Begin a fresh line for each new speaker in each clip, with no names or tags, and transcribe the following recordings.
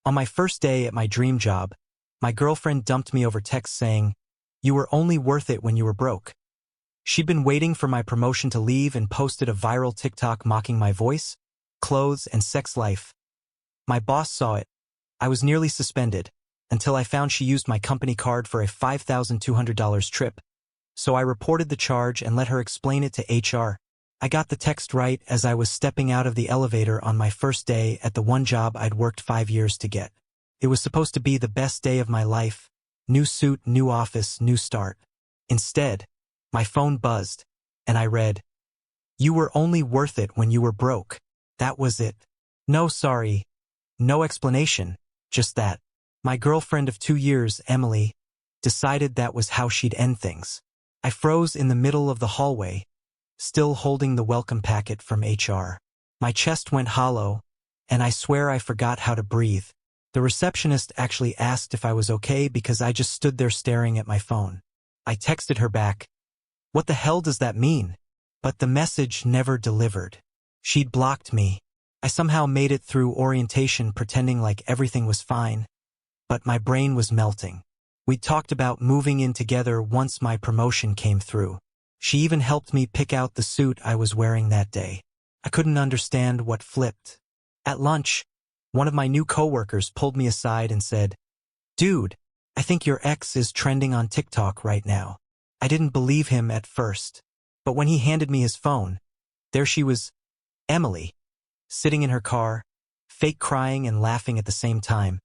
On my first day at my dream job, my girlfriend dumped me over text saying, "You were only worth it when you were broke." She'd been waiting for my promotion to leave and posted a viral TikTok mocking my voice, clothes, and sex life. My boss saw it. I was nearly suspended, until I found she used my company card for a $5,200 trip. So I reported the charge and let her explain it to HR. I got the text right as I was stepping out of the elevator on my first day at the one job I'd worked 5 years to get. It was supposed to be the best day of my life. New suit, new office, new start. Instead, my phone buzzed, and I read, "You were only worth it when you were broke." That was it. No sorry. No explanation. Just that. My girlfriend of 2 years, Emily, decided that was how she'd end things. I froze in the middle of the hallway, still holding the welcome packet from HR. My chest went hollow, and I swear I forgot how to breathe. The receptionist actually asked if I was okay because I just stood there staring at my phone. I texted her back, "What the hell does that mean?" But the message never delivered. She'd blocked me. I somehow made it through orientation pretending like everything was fine, but my brain was melting. We talked about moving in together once my promotion came through. She even helped me pick out the suit I was wearing that day. I couldn't understand what flipped. At lunch, one of my new coworkers pulled me aside and said, "Dude, I think your ex is trending on TikTok right now." I didn't believe him at first, but when he handed me his phone, there she was, Emily, sitting in her car, fake crying and laughing at the same time,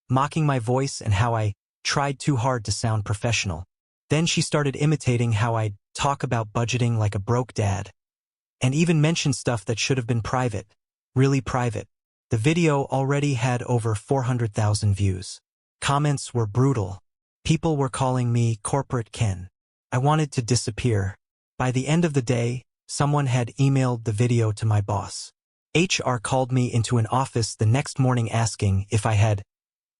mocking my voice and how I tried too hard to sound professional. Then she started imitating how I'd talk about budgeting like a broke dad, and even mentioned stuff that should have been private, really private. The video already had over 400,000 views. Comments were brutal. People were calling me Corporate Ken. I wanted to disappear. By the end of the day, someone had emailed the video to my boss. HR called me into an office the next morning asking if I had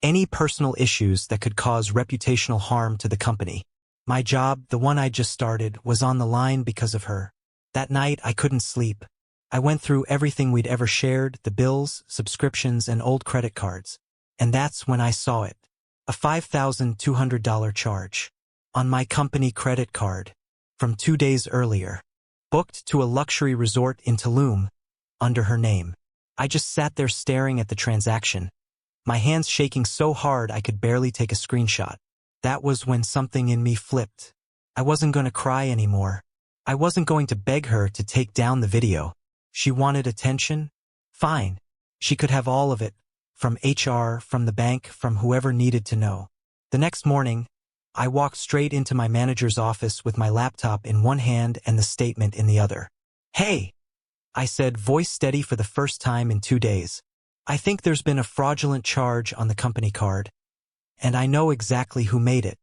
any personal issues that could cause reputational harm to the company. My job, the one I just started, was on the line because of her. That night, I couldn't sleep. I went through everything we'd ever shared, the bills, subscriptions, and old credit cards. And that's when I saw it. A $5,200 charge. On my company credit card. From 2 days earlier. Booked to a luxury resort in Tulum. Under her name. I just sat there staring at the transaction. My hands shaking so hard I could barely take a screenshot. That was when something in me flipped. I wasn't going to cry anymore. I wasn't going to beg her to take down the video. She wanted attention? Fine. She could have all of it. From HR, from the bank, from whoever needed to know. The next morning, I walked straight into my manager's office with my laptop in one hand and the statement in the other. "Hey," I said, voice steady for the first time in 2 days. "I think there's been a fraudulent charge on the company card. And I know exactly who made it."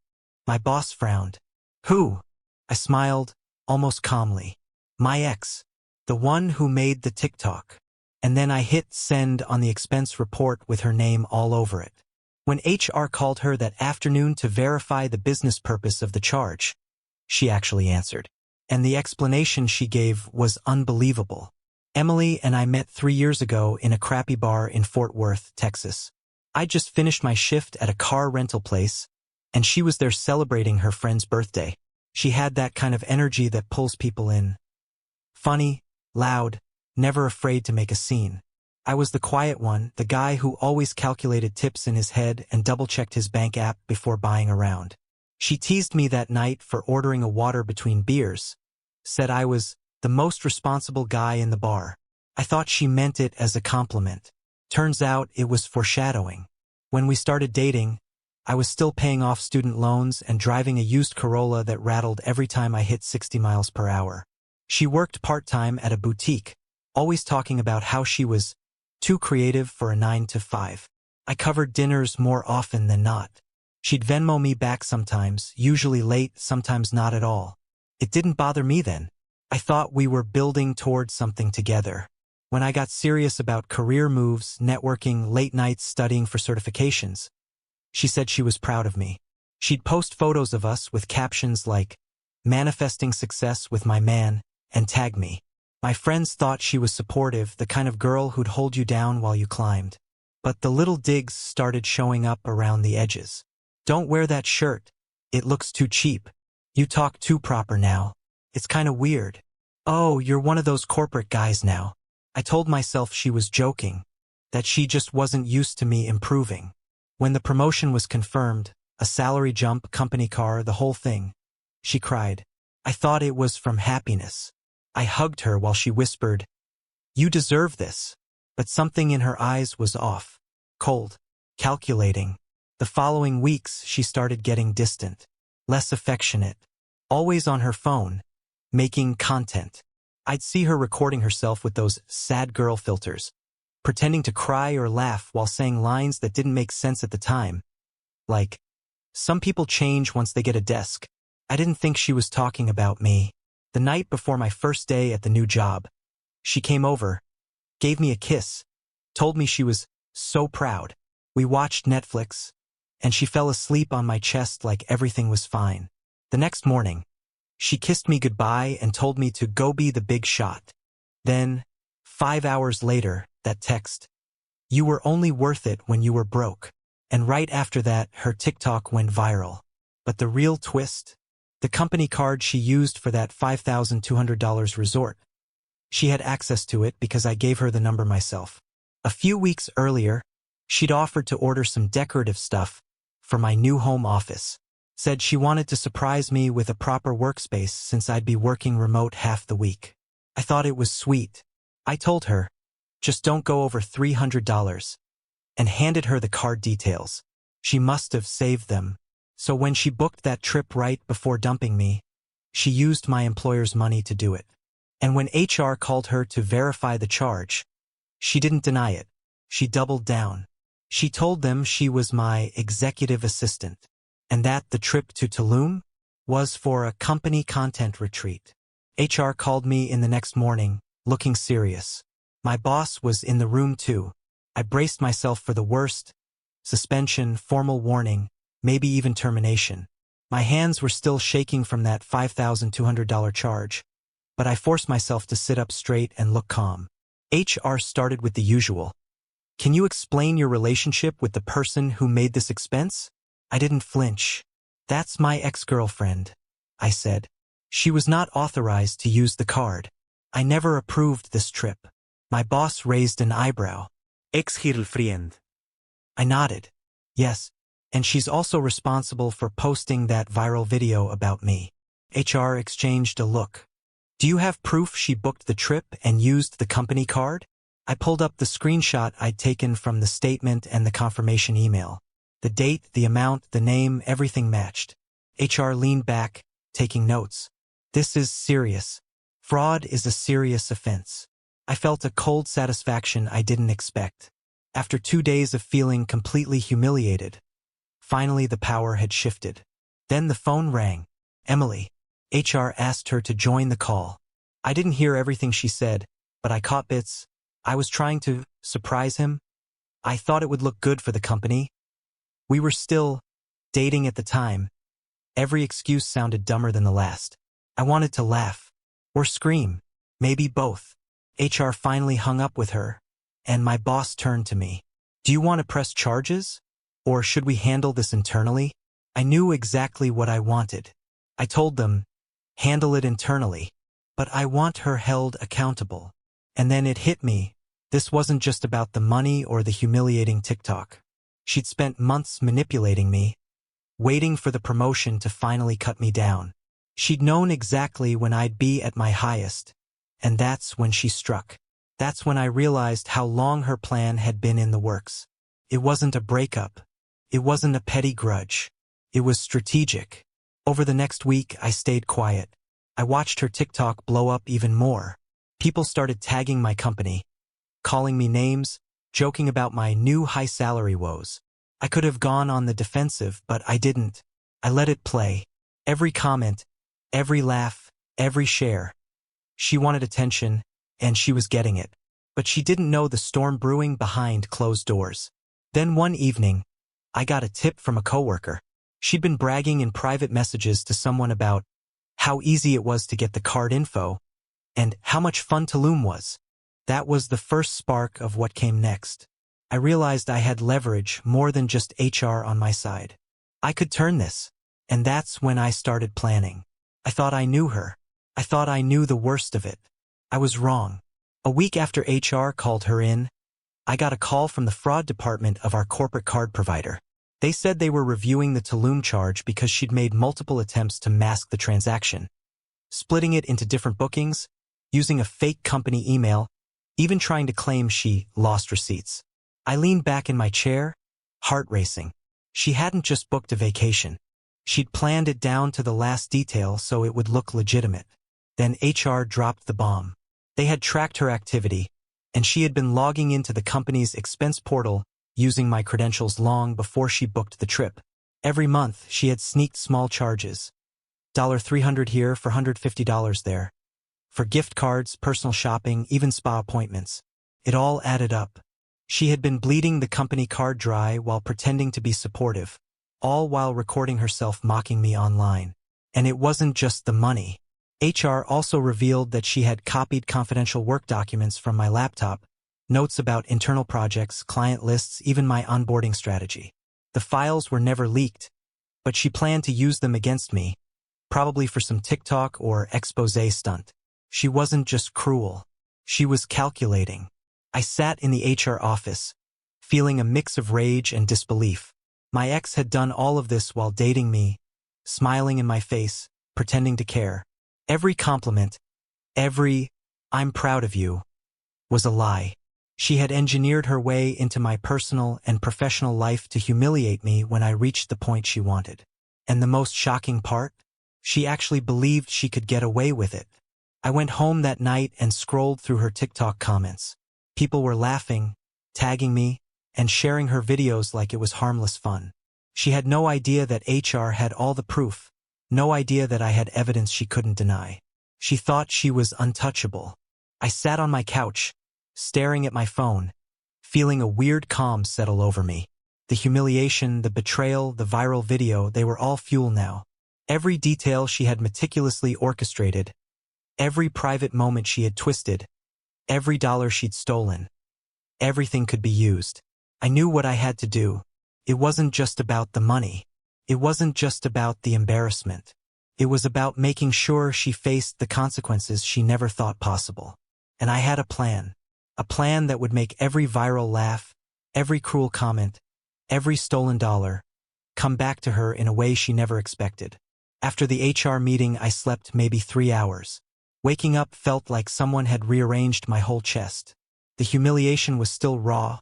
My boss frowned. "Who?" I smiled, almost calmly. "My ex. The one who made the TikTok." And then I hit send on the expense report with her name all over it. When HR called her that afternoon to verify the business purpose of the charge, she actually answered. And the explanation she gave was unbelievable. Emily and I met 3 years ago in a crappy bar in Fort Worth, Texas. I just finished my shift at a car rental place, and she was there celebrating her friend's birthday. She had that kind of energy that pulls people in. Funny, loud, never afraid to make a scene. I was the quiet one, the guy who always calculated tips in his head and double-checked his bank app before buying a round. She teased me that night for ordering a water between beers, said I was the most responsible guy in the bar. I thought she meant it as a compliment. Turns out it was foreshadowing. When we started dating, I was still paying off student loans and driving a used Corolla that rattled every time I hit 60 miles per hour. She worked part-time at a boutique, always talking about how she was too creative for a 9 to 5. I covered dinners more often than not. She'd Venmo me back sometimes, usually late, sometimes not at all. It didn't bother me then. I thought we were building towards something together. When I got serious about career moves, networking, late nights studying for certifications, she said she was proud of me. She'd post photos of us with captions like, "Manifesting success with my man," and tag me. My friends thought she was supportive, the kind of girl who'd hold you down while you climbed. But the little digs started showing up around the edges. Don't wear that shirt. It looks too cheap. You talk too proper now. It's kinda weird. Oh, you're one of those corporate guys now. I told myself she was joking, that she just wasn't used to me improving. When the promotion was confirmed, a salary jump, company car, the whole thing, she cried. I thought it was from happiness. I hugged her while she whispered, "You deserve this." But something in her eyes was off. Cold. Calculating. The following weeks, she started getting distant. Less affectionate. Always on her phone. Making content. I'd see her recording herself with those sad girl filters, pretending to cry or laugh while saying lines that didn't make sense at the time. Like, some people change once they get a desk. I didn't think she was talking about me. The night before my first day at the new job, she came over, gave me a kiss, told me she was so proud. We watched Netflix, and she fell asleep on my chest like everything was fine. The next morning, she kissed me goodbye and told me to go be the big shot. Then, 5 hours later, that text. You were only worth it when you were broke. And right after that, her TikTok went viral. But the real twist? The company card she used for that $5,200 resort. She had access to it because I gave her the number myself. A few weeks earlier, she'd offered to order some decorative stuff for my new home office. Said she wanted to surprise me with a proper workspace since I'd be working remote half the week. I thought it was sweet. I told her, just don't go over $300, and handed her the card details. She must have saved them. So when she booked that trip right before dumping me, she used my employer's money to do it. And when HR called her to verify the charge, she didn't deny it. She doubled down. She told them she was my executive assistant, and that the trip to Tulum was for a company content retreat. HR called me in the next morning, looking serious. My boss was in the room too. I braced myself for the worst: suspension, formal warning, maybe even termination. My hands were still shaking from that $5,200 charge, but I forced myself to sit up straight and look calm. HR started with the usual. Can you explain your relationship with the person who made this expense? I didn't flinch. That's my ex-girlfriend, I said. She was not authorized to use the card. I never approved this trip. My boss raised an eyebrow. Ex-girlfriend. I nodded. Yes, and she's also responsible for posting that viral video about me. HR exchanged a look. Do you have proof she booked the trip and used the company card? I pulled up the screenshot I'd taken from the statement and the confirmation email. The date, the amount, the name, everything matched. HR leaned back, taking notes. This is serious. Fraud is a serious offense. I felt a cold satisfaction I didn't expect. After 2 days of feeling completely humiliated, finally the power had shifted. Then the phone rang. Emily. HR asked her to join the call. I didn't hear everything she said, but I caught bits. I was trying to surprise him. I thought it would look good for the company. We were still dating at the time. Every excuse sounded dumber than the last. I wanted to laugh. Or scream. Maybe both. HR finally hung up with her, and my boss turned to me. Do you want to press charges? Or should we handle this internally? I knew exactly what I wanted. I told them, handle it internally. But I want her held accountable. And then it hit me. This wasn't just about the money or the humiliating TikTok. She'd spent months manipulating me, waiting for the promotion to finally cut me down. She'd known exactly when I'd be at my highest, and that's when she struck. That's when I realized how long her plan had been in the works. It wasn't a breakup. It wasn't a petty grudge. It was strategic. Over the next week, I stayed quiet. I watched her TikTok blow up even more. People started tagging my company, calling me names, joking about my new high salary woes. I could have gone on the defensive, but I didn't. I let it play. Every comment, every laugh, every share. She wanted attention, and she was getting it. But she didn't know the storm brewing behind closed doors. Then one evening, I got a tip from a coworker. She'd been bragging in private messages to someone about how easy it was to get the card info, and how much fun Tulum was. That was the first spark of what came next. I realized I had leverage more than just HR on my side. I could turn this. And that's when I started planning. I thought I knew her. I thought I knew the worst of it. I was wrong. A week after HR called her in, I got a call from the fraud department of our corporate card provider. They said they were reviewing the Tulum charge because she'd made multiple attempts to mask the transaction, splitting it into different bookings, using a fake company email, even trying to claim she lost receipts. I leaned back in my chair, heart racing. She hadn't just booked a vacation. She'd planned it down to the last detail so it would look legitimate. Then HR dropped the bomb. They had tracked her activity, and she had been logging into the company's expense portal using my credentials long before she booked the trip. Every month, she had sneaked small charges. $300 here for $150 there. For gift cards, personal shopping, even spa appointments. It all added up. She had been bleeding the company card dry while pretending to be supportive, all while recording herself mocking me online. And it wasn't just the money. HR also revealed that she had copied confidential work documents from my laptop, notes about internal projects, client lists, even my onboarding strategy. The files were never leaked, but she planned to use them against me, probably for some TikTok or expose stunt. She wasn't just cruel. She was calculating. I sat in the HR office, feeling a mix of rage and disbelief. My ex had done all of this while dating me, smiling in my face, pretending to care. Every compliment, every "I'm proud of you," was a lie. She had engineered her way into my personal and professional life to humiliate me when I reached the point she wanted. And the most shocking part? She actually believed she could get away with it. I went home that night and scrolled through her TikTok comments. People were laughing, tagging me, and sharing her videos like it was harmless fun. She had no idea that HR had all the proof, no idea that I had evidence she couldn't deny. She thought she was untouchable. I sat on my couch, staring at my phone, feeling a weird calm settle over me. The humiliation, the betrayal, the viral video, they were all fuel now. Every detail she had meticulously orchestrated, every private moment she had twisted, every dollar she'd stolen. Everything could be used. I knew what I had to do. It wasn't just about the money. It wasn't just about the embarrassment. It was about making sure she faced the consequences she never thought possible. And I had a plan that would make every viral laugh, every cruel comment, every stolen dollar, come back to her in a way she never expected. After the HR meeting, I slept maybe 3 hours. Waking up felt like someone had rearranged my whole chest. The humiliation was still raw,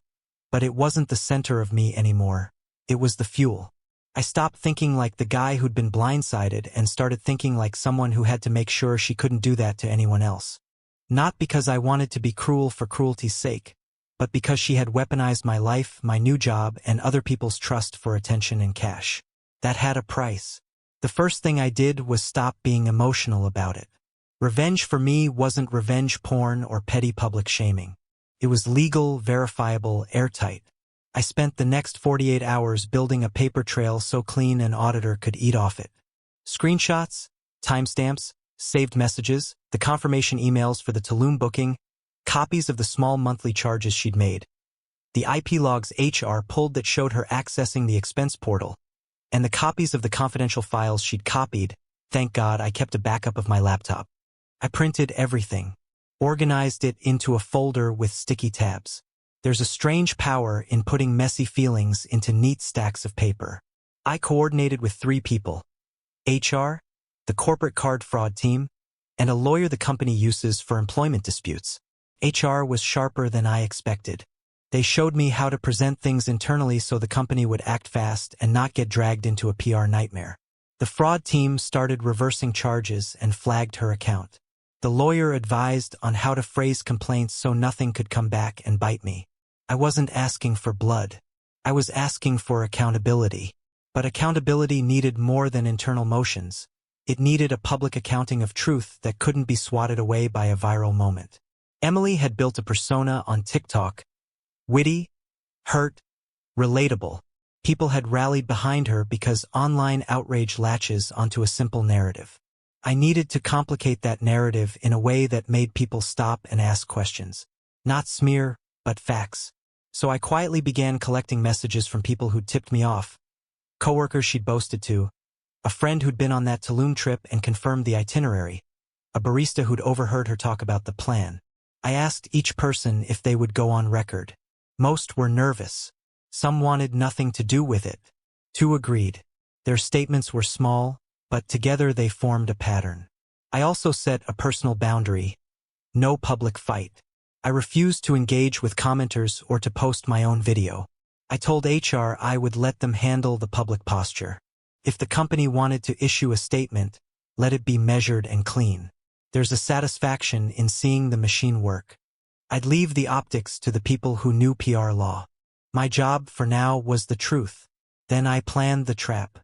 but it wasn't the center of me anymore. It was the fuel. I stopped thinking like the guy who'd been blindsided and started thinking like someone who had to make sure she couldn't do that to anyone else. Not because I wanted to be cruel for cruelty's sake, but because she had weaponized my life, my new job, and other people's trust for attention and cash. That had a price. The first thing I did was stop being emotional about it. Revenge for me wasn't revenge porn or petty public shaming. It was legal, verifiable, airtight. I spent the next 48 hours building a paper trail so clean an auditor could eat off it. Screenshots, timestamps, saved messages, the confirmation emails for the Tulum booking, copies of the small monthly charges she'd made. The IP logs HR pulled that showed her accessing the expense portal, and the copies of the confidential files she'd copied. Thank God I kept a backup of my laptop. I printed everything, organized it into a folder with sticky tabs. There's a strange power in putting messy feelings into neat stacks of paper. I coordinated with 3 people: HR, the corporate card fraud team, and a lawyer the company uses for employment disputes. HR was sharper than I expected. They showed me how to present things internally so the company would act fast and not get dragged into a PR nightmare. The fraud team started reversing charges and flagged her account. The lawyer advised on how to phrase complaints so nothing could come back and bite me. I wasn't asking for blood. I was asking for accountability. But accountability needed more than internal motions. It needed a public accounting of truth that couldn't be swatted away by a viral moment. Emily had built a persona on TikTok. Witty, hurt, relatable. People had rallied behind her because online outrage latches onto a simple narrative. I needed to complicate that narrative in a way that made people stop and ask questions. Not smear, but facts. So I quietly began collecting messages from people who'd tipped me off, coworkers she'd boasted to, a friend who'd been on that Tulum trip and confirmed the itinerary, a barista who'd overheard her talk about the plan. I asked each person if they would go on record. Most were nervous. Some wanted nothing to do with it. Two agreed. Their statements were small, but together they formed a pattern. I also set a personal boundary. No public fight. I refused to engage with commenters or to post my own video. I told HR I would let them handle the public posture. If the company wanted to issue a statement, let it be measured and clean. There's a satisfaction in seeing the machine work. I'd leave the optics to the people who knew PR law. My job for now was the truth. Then I planned the trap.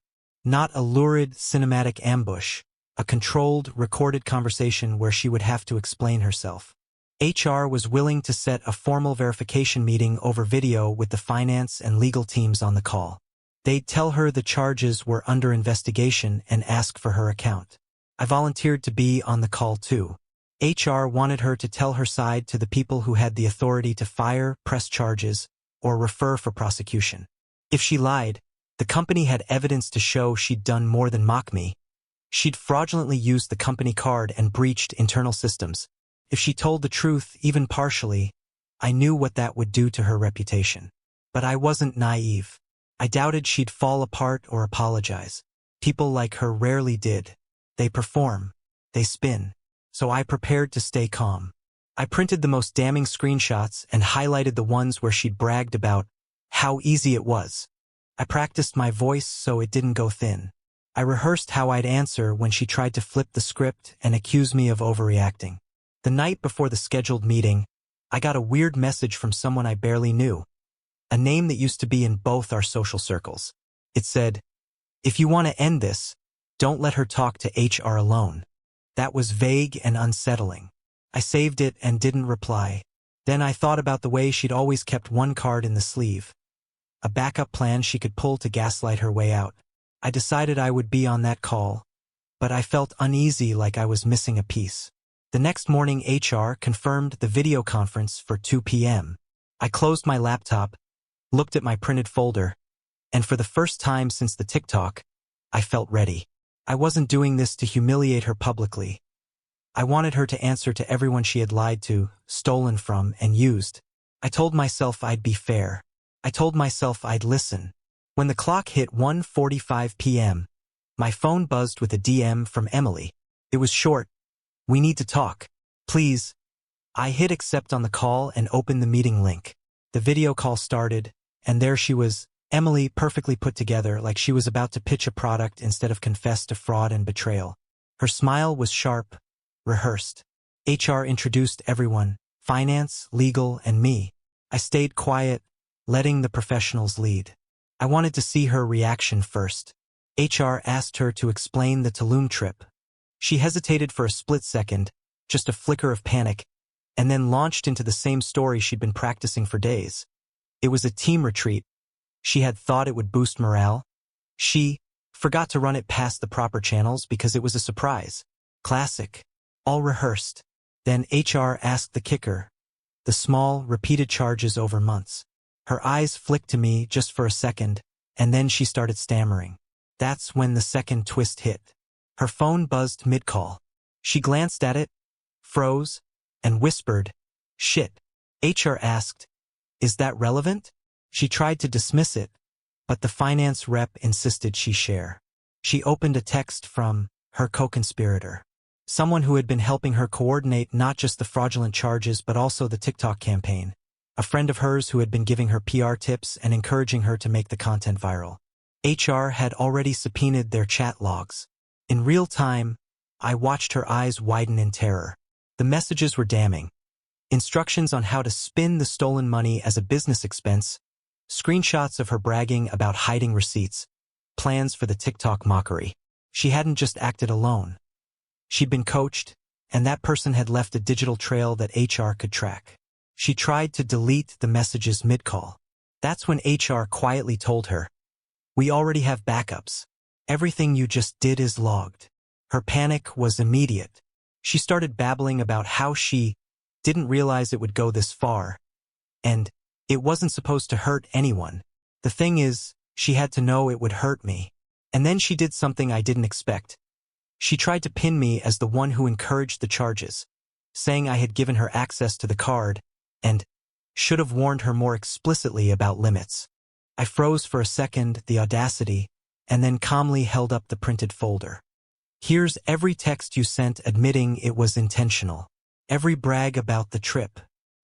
Not a lurid cinematic ambush, a controlled, recorded conversation where she would have to explain herself. HR was willing to set a formal verification meeting over video with the finance and legal teams on the call. They'd tell her the charges were under investigation and ask for her account. I volunteered to be on the call too. HR wanted her to tell her side to the people who had the authority to fire, press charges, or refer for prosecution. If she lied, the company had evidence to show she'd done more than mock me. She'd fraudulently used the company card and breached internal systems. If she told the truth, even partially, I knew what that would do to her reputation. But I wasn't naive. I doubted she'd fall apart or apologize. People like her rarely did. They perform. They spin. So I prepared to stay calm. I printed the most damning screenshots and highlighted the ones where she'd bragged about how easy it was. I practiced my voice so it didn't go thin. I rehearsed how I'd answer when she tried to flip the script and accuse me of overreacting. The night before the scheduled meeting, I got a weird message from someone I barely knew. A name that used to be in both our social circles. It said, "If you want to end this, don't let her talk to HR alone." That was vague and unsettling. I saved it and didn't reply. Then I thought about the way she'd always kept one card in the sleeve. A backup plan she could pull to gaslight her way out. I decided I would be on that call, but I felt uneasy like I was missing a piece. The next morning HR confirmed the video conference for 2 p.m. I closed my laptop, looked at my printed folder, and for the first time since the TikTok, I felt ready. I wasn't doing this to humiliate her publicly. I wanted her to answer to everyone she had lied to, stolen from, and used. I told myself I'd be fair. I told myself I'd listen. When the clock hit 1:45 p.m., my phone buzzed with a DM from Emily. It was short. "We need to talk. Please." I hit accept on the call and opened the meeting link. The video call started, and there she was, Emily, perfectly put together, like she was about to pitch a product instead of confess to fraud and betrayal. Her smile was sharp, rehearsed. HR introduced everyone, finance, legal, and me. I stayed quiet, letting the professionals lead. I wanted to see her reaction first. HR asked her to explain the Tulum trip. She hesitated for a split second, just a flicker of panic, and then launched into the same story she'd been practicing for days. It was a team retreat. She had thought it would boost morale. She forgot to run it past the proper channels because it was a surprise. Classic. All rehearsed. Then HR asked the kicker. The small, repeated charges over months. Her eyes flicked to me just for a second, and then she started stammering. That's when the second twist hit. Her phone buzzed mid-call. She glanced at it, froze, and whispered, "Shit." HR asked, "Is that relevant?" She tried to dismiss it, but the finance rep insisted she share. She opened a text from her co-conspirator, someone who had been helping her coordinate not just the fraudulent charges but also the TikTok campaign, a friend of hers who had been giving her PR tips and encouraging her to make the content viral. HR had already subpoenaed their chat logs. In real time, I watched her eyes widen in terror. The messages were damning. Instructions on how to spin the stolen money as a business expense, screenshots of her bragging about hiding receipts, plans for the TikTok mockery. She hadn't just acted alone. She'd been coached, and that person had left a digital trail that HR could track. She tried to delete the messages mid-call. That's when HR quietly told her, "We already have backups. Everything you just did is logged." Her panic was immediate. She started babbling about how she didn't realize it would go this far, and It wasn't supposed to hurt anyone. The thing is, she had to know it would hurt me. And then she did something I didn't expect. She tried to pin me as the one who encouraged the charges, saying I had given her access to the card and should have warned her more explicitly about limits. I froze for a second, the audacity, and then calmly held up the printed folder. Here's every text you sent admitting it was intentional. Every brag about the trip.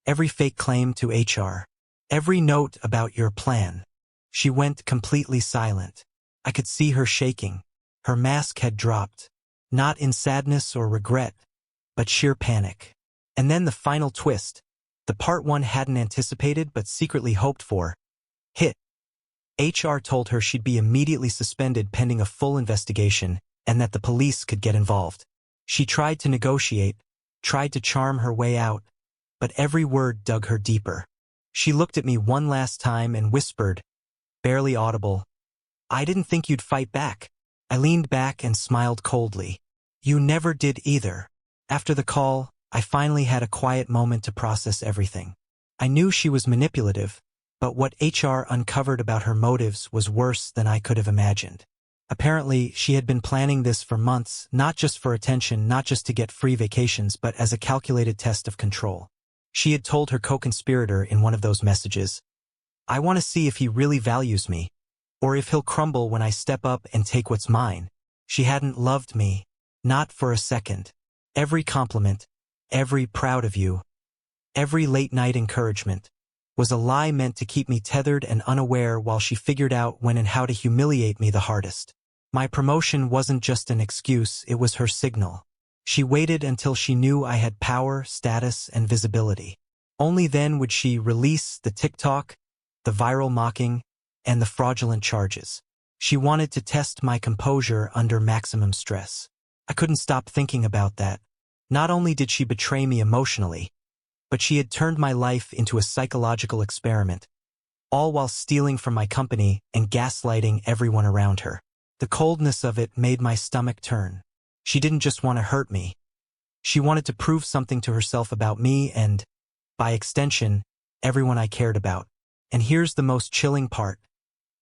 Every fake claim to HR. Every note about your plan. She went completely silent. I could see her shaking. Her mask had dropped. Not in sadness or regret, but sheer panic. And then the final twist, the part one hadn't anticipated but secretly hoped for, hit. HR told her she'd be immediately suspended pending a full investigation and that the police could get involved. She tried to negotiate, tried to charm her way out, but every word dug her deeper. She looked at me one last time and whispered, barely audible, "I didn't think you'd fight back." I leaned back and smiled coldly. "You never did either." After the call, I finally had a quiet moment to process everything. I knew she was manipulative, but what HR uncovered about her motives was worse than I could have imagined. Apparently, she had been planning this for months, not just for attention, not just to get free vacations, but as a calculated test of control. She had told her co-conspirator in one of those messages, "I want to see if he really values me, or if he'll crumble when I step up and take what's mine." She hadn't loved me, not for a second. Every compliment, every proud of you, every late-night encouragement, was a lie meant to keep me tethered and unaware while she figured out when and how to humiliate me the hardest. My promotion wasn't just an excuse, it was her signal. She waited until she knew I had power, status, and visibility. Only then would she release the TikTok, the viral mocking, and the fraudulent charges. She wanted to test my composure under maximum stress. I couldn't stop thinking about that. Not only did she betray me emotionally, but she had turned my life into a psychological experiment, all while stealing from my company and gaslighting everyone around her. The coldness of it made my stomach turn. She didn't just want to hurt me. She wanted to prove something to herself about me and, by extension, everyone I cared about. And here's the most chilling part.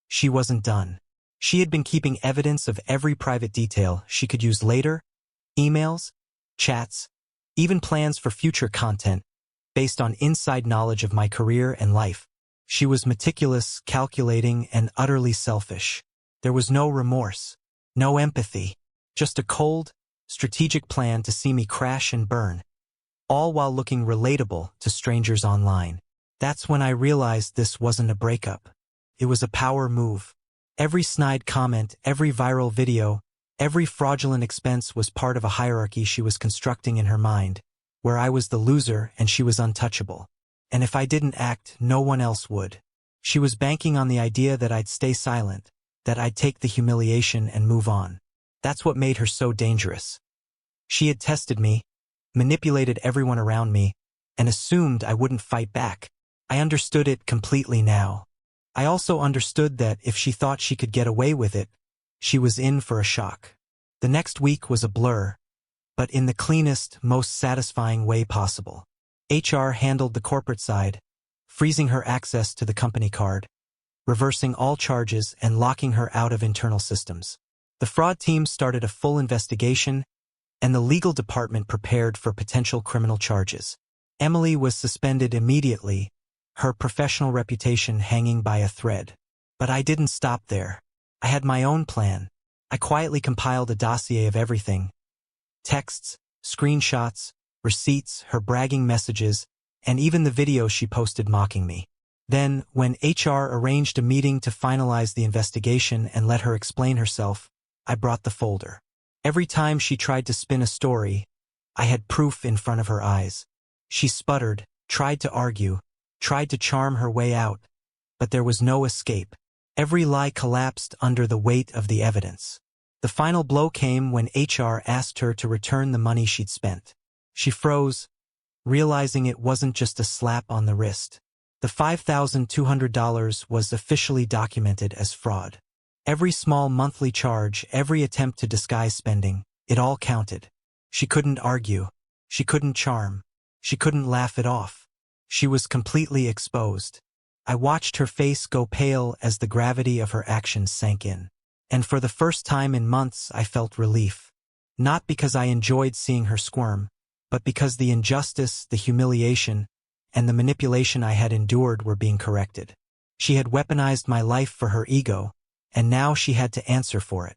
She wasn't done. She had been keeping evidence of every private detail she could use later, emails, chats, even plans for future content, based on inside knowledge of my career and life. She was meticulous, calculating, and utterly selfish. There was no remorse, no empathy, just a cold, strategic plan to see me crash and burn, all while looking relatable to strangers online. That's when I realized this wasn't a breakup. It was a power move. Every snide comment, every viral video, every fraudulent expense was part of a hierarchy she was constructing in her mind, where I was the loser and she was untouchable. And if I didn't act, no one else would. She was banking on the idea that I'd stay silent, that I'd take the humiliation and move on. That's what made her so dangerous. She had tested me, manipulated everyone around me, and assumed I wouldn't fight back. I understood it completely now. I also understood that if she thought she could get away with it, she was in for a shock. The next week was a blur, but in the cleanest, most satisfying way possible. HR handled the corporate side, freezing her access to the company card, reversing all charges and locking her out of internal systems. The fraud team started a full investigation, and the legal department prepared for potential criminal charges. Emily was suspended immediately, her professional reputation hanging by a thread. But I didn't stop there. I had my own plan. I quietly compiled a dossier of everything. Texts, screenshots, receipts, her bragging messages, and even the video she posted mocking me. Then, when HR arranged a meeting to finalize the investigation and let her explain herself, I brought the folder. Every time she tried to spin a story, I had proof in front of her eyes. She sputtered, tried to argue, tried to charm her way out, but there was no escape. Every lie collapsed under the weight of the evidence. The final blow came when HR asked her to return the money she'd spent. She froze, realizing it wasn't just a slap on the wrist. The $5,200 was officially documented as fraud. Every small monthly charge, every attempt to disguise spending, it all counted. She couldn't argue. She couldn't charm. She couldn't laugh it off. She was completely exposed. I watched her face go pale as the gravity of her actions sank in. And for the first time in months, I felt relief. Not because I enjoyed seeing her squirm, but because the injustice, the humiliation, and the manipulation I had endured were being corrected. She had weaponized my life for her ego, and now she had to answer for it.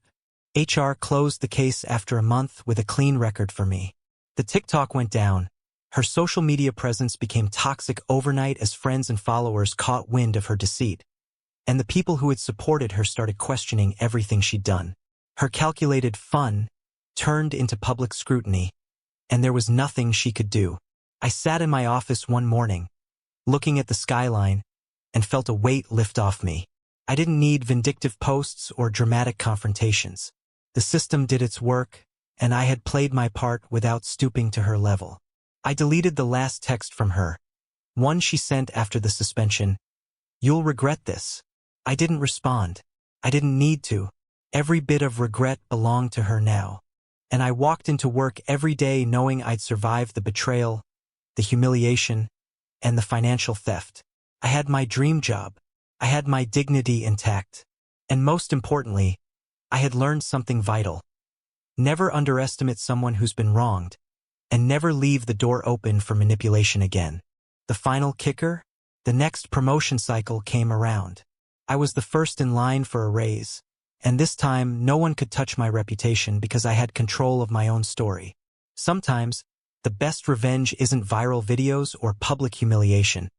HR closed the case after a month with a clean record for me. The TikTok went down. Her social media presence became toxic overnight as friends and followers caught wind of her deceit. And the people who had supported her started questioning everything she'd done. Her calculated fun turned into public scrutiny, and there was nothing she could do. I sat in my office one morning, looking at the skyline, and felt a weight lift off me. I didn't need vindictive posts or dramatic confrontations. The system did its work, and I had played my part without stooping to her level. I deleted the last text from her, one she sent after the suspension. "You'll regret this." I didn't respond. I didn't need to. Every bit of regret belonged to her now. And I walked into work every day knowing I'd survived the betrayal, the humiliation, and the financial theft. I had my dream job. I had my dignity intact. And most importantly, I had learned something vital. Never underestimate someone who's been wronged, and never leave the door open for manipulation again. The final kicker? The next promotion cycle came around. I was the first in line for a raise, and this time no one could touch my reputation because I had control of my own story. Sometimes, the best revenge isn't viral videos or public humiliation.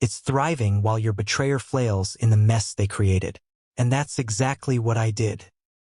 It's thriving while your betrayer flails in the mess they created. And that's exactly what I did.